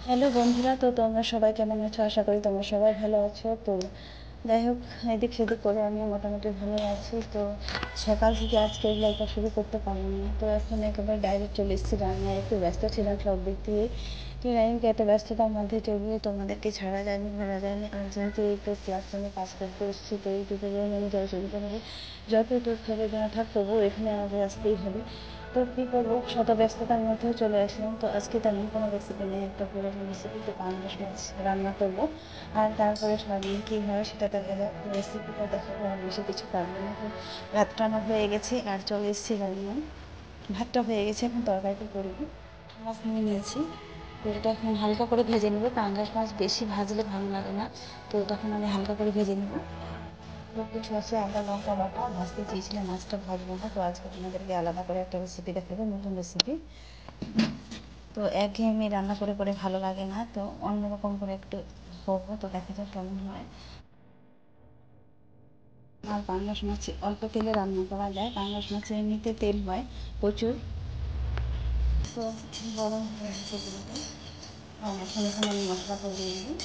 Hello বন্ধুরা, তো তোমরা সবাই কেমন আছো? আশা করি তোমরা সবাই ভালো আছো। তো যাই হোক, এদিক সেদিক করে আমি মোটামুটি ভালো আছি। তো সকাল থেকে আজকে এই লাইফটা শুরু করতে পারলাম না, তো এখন একেবারে ডাইরেক্ট চলে এসেছি রান্নায়। একটু ব্যস্ত ছিলাম সব দিক দিয়ে, তো যাই হোক এত ব্যস্ততার মধ্যে চলবে তোমাদেরকে ছাড়া যায়নি, ধরা যায়নি। আর যেহেতু এই তো ক্লাসরুমে কাজ করতে এসেছি, তো এই দুটো আমি জল শুরু করবো। যত দূর থেকে না থাক তবুও এখানে আমাদের আসতেই হবে। তো কী করবো, শত ব্যস্ততার মধ্যেও চলে আসলাম। তো আজকে তেমন কোনো রেসিপি নেই, একটা পুরোনো রেসিপি, তো পাঙ্গাস মাছ রান্না করবো। আর তারপরে সারাদিন কী হয় সেটা দেখাবো, রেসিপিটা দেখাবো, আর বেশি কিছু পারবো না। তো ভাত রান্না হয়ে গেছে আর চলে এসেছি রান্না। ভাতটা হয়ে গেছে, এখন তরকারিটা করবো। মাছ নিয়ে নিয়েছি, তো এটা এখন হালকা করে ভেজে নেবো। পাঙ্গাস মাছ বেশি ভাজলে ভালো লাগে না, তো তখন আমি হালকা করে ভেজে নেবো। কিছু আছে, আদা লঙ্কা বাটা ভাজতে চেয়েছিলাম, মাছটা ভাজবো না। তো আজকে তোমাদেরকে আলাদা করে একটা রেসিপি দেখাবো, নতুন রেসিপি। তো একঘেয়েমি রান্না করে করে ভালো লাগে না, তো অন্যরকম করে একটু করবো। তো দেখা যাক কেমন হয়। আর পাঙ্গাস মাছ অল্প তেলে রান্না করা যায়। পাঙ্গাস মাছে এমনিতে তেল হয় প্রচুর। তো গরম হয়ে গেছে এগুলোকে, এখন এখানে আমি মশলাটা দিয়ে দিই।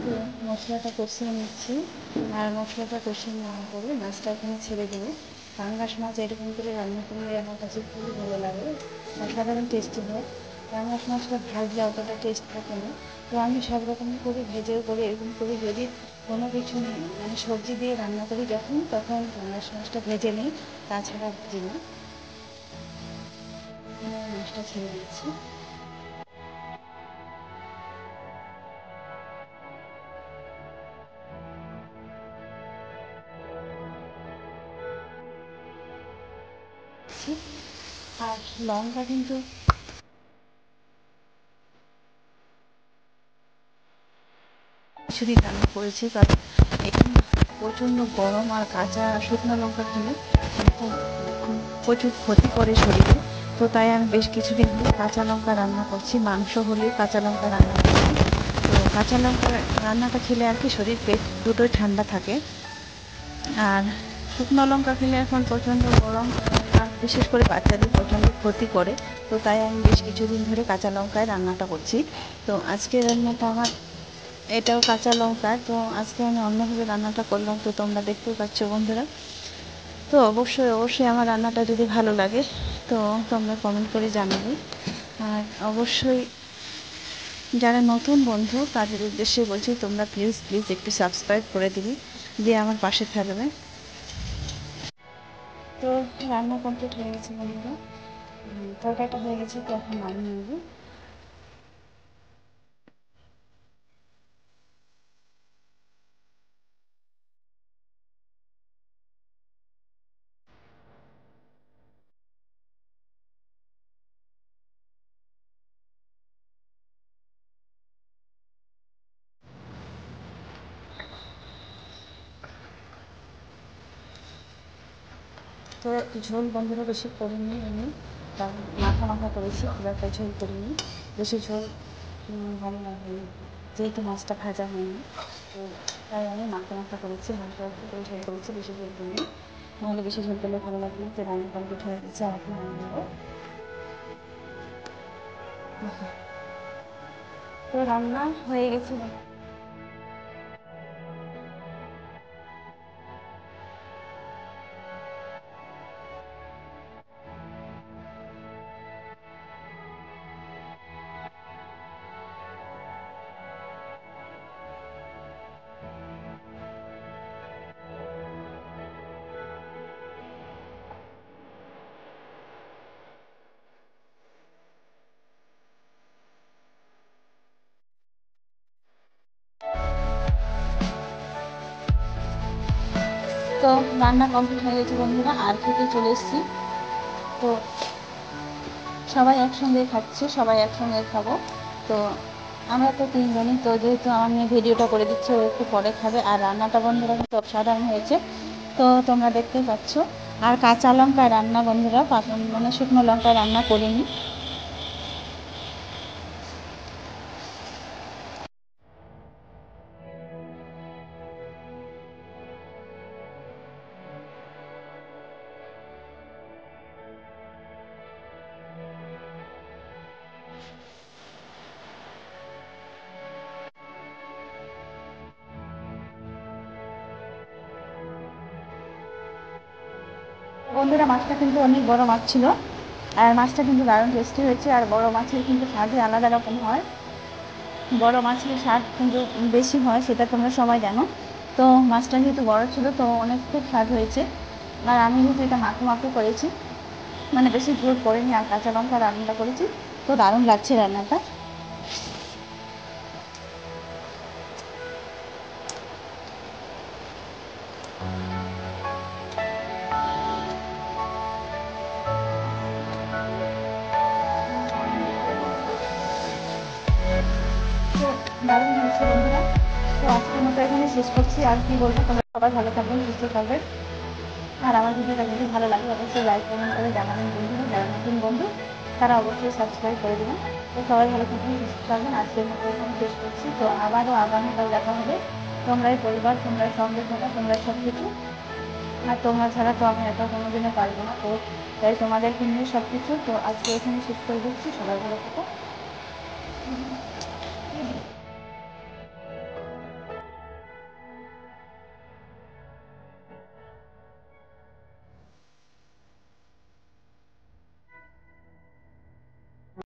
তো মশলাটা কষিয়ে নিচ্ছি, আর মশলাটা কষিয়ে নেওয়ার পরে মাছটা এখানে ছেড়ে দেবো। পাঙ্গাস মাছ এরকম করে রান্না করলে আমার কাছে খুবই ভালো লাগে, অসাধারণ টেস্টি হয়। পাঙ্গাস মাছটা ভাজলে অতটা টেস্ট থাকে না, তো আমি সব রকমই করি, ভেজেও করি, এরকম করি। যদি কোনো কিছু মানে সবজি দিয়ে রান্না করি যখন, তখন পাঙ্গাস মাছটা ভেজে নিই, তাছাড়া ভাজি না। মাছটা ছেড়ে দিচ্ছি। আর লঙ্কা কিন্তু কিছুদিন রান্না করেছি, কারণ এখন প্রচণ্ড গরম, আর কাঁচা শুকনো লঙ্কা খেলে খুব প্রচুর ক্ষতি করে শরীরে। তো তাই আমি বেশ কিছুদিন ধরে কাঁচা লঙ্কা রান্না করছি, মাংস হলে কাঁচা লঙ্কা রান্না করছি। তো কাঁচা লঙ্কা রান্নাটা খেলে আর কি শরীর পেট দুটোই ঠান্ডা থাকে। আর শুকনো লঙ্কা খেলে এখন প্রচণ্ড গরম, আর বিশেষ করে বাচ্চাদের প্রচণ্ড ক্ষতি করে। তো তাই আমি বেশ কিছুদিন ধরে কাঁচা লঙ্কায় রান্নাটা করছি। তো আজকে রান্নাটা আমার এটাও কাঁচা লঙ্কা। তো আজকে আমি অন্যভাবে রান্নাটা করলাম, তো তোমরা দেখতেই পাচ্ছ বন্ধুরা। তো অবশ্যই অবশ্যই আমার রান্নাটা যদি ভালো লাগে, তো তোমরা কমেন্ট করে জানাবে। আর অবশ্যই যারা নতুন বন্ধু তাদের উদ্দেশ্যে বলছি, তোমরা প্লিজ প্লিজ একটু সাবস্ক্রাইব করে দিবি, দিয়ে আমার পাশে থাকবে। তো রান্না কমপ্লিট হয়ে গেছে বন্ধুরা, তরকারিটা হয়ে গেছে, তো এখন নামিয়ে নেব। তো ঝোল বন্ধুরা বেশি করিনি আমি, কারণ মাখা মাখা করেছি, খুব একটা ঝোল করিনি। বেশি ঝোল ভালো লাগেনি, যেহেতু মাছটা ভাজা হয়নি। তো তাই আমি মাখা মাখা করেছি, হালকা একটু করে ঝোল করেছি, বেশি ঝোল করিনি। নাহলে বেশি ঝোল করলে ভালো লাগবে না। তো রান্না কমপ্লিট হয়ে গেছে, আর এখন আমি নেবো। তো রান্না হয়ে গেছে। তো রান্না কমপ্লিট হয়ে গেছে বন্ধুরা, আর খেতে চলে এসেছি। তো সবাই একসঙ্গে খাচ্ছি, সবাই একসঙ্গে খাবো। তো আমরা তো তিনজনই, তো যেহেতু আমার মেয়ে ভিডিওটা করে দিচ্ছে, ও একটু পরে খাবে। আর রান্নাটা বন্ধুরা কিন্তু অসাধারণ হয়েছে, তো তোমরা দেখতেই পাচ্ছ। আর কাঁচা লঙ্কায় রান্না বন্ধুরা, মানে শুকনো লঙ্কায় রান্না করিনি। বন্ধুরা, মাছটা কিন্তু অনেক বড় মাছ ছিল, আর মাছটা কিন্তু দারুণ টেস্টি হয়েছে। আর বড় মাছের কিন্তু স্বাদই আলাদা রকম হয়, বড় মাছের স্বাদ কিন্তু বেশি হয়, সেটা তোমরা সবাই জানো। তো মাছটা যেহেতু বড় ছিল তো অনেক খুব স্বাদ হয়েছে। আর আমি যেহেতু এটা মাখো মাখো করেছি, মানে বেশি ঝোল করিনি, আর কাঁচা লঙ্কা রান্নাটা করেছি, তো দারুণ লাগছে রান্নাটা। তো দারুণ হয়েছে বন্ধুরা। তো আজকের মতো এখানে শেষ করছি। আর কি বলবো, তোমরা সবাই ভালো থাকবেন, সুস্থ থাকবেন। আর আমার ভিডিওটা যদি ভালো লাগে অবশ্যই লাইক কমেন্ট করে জানাবেন। বন্ধুরা যারা নতুন বন্ধু তারা অবশ্যই সাবস্ক্রাইব করে দেবেন। তো সবাই ভালো থাকবেন, সুস্থ থাকবেন। আজকের মতো এখানে শেষ করছি। তো আবারও আগামীকাল দেখা হবে। তোমরাই পরিবার, তোমরাই সঙ্গে থাকা, তোমরাই সব কিছু। আর তোমরা ছাড়া তো আমি একা কোনোদিনও পারবো না। তো তাই তোমাদেরকে নিয়ে সব কিছু। তো আজকে এখানে শেষ করে দিচ্ছি। সবাই ভালো থাকো।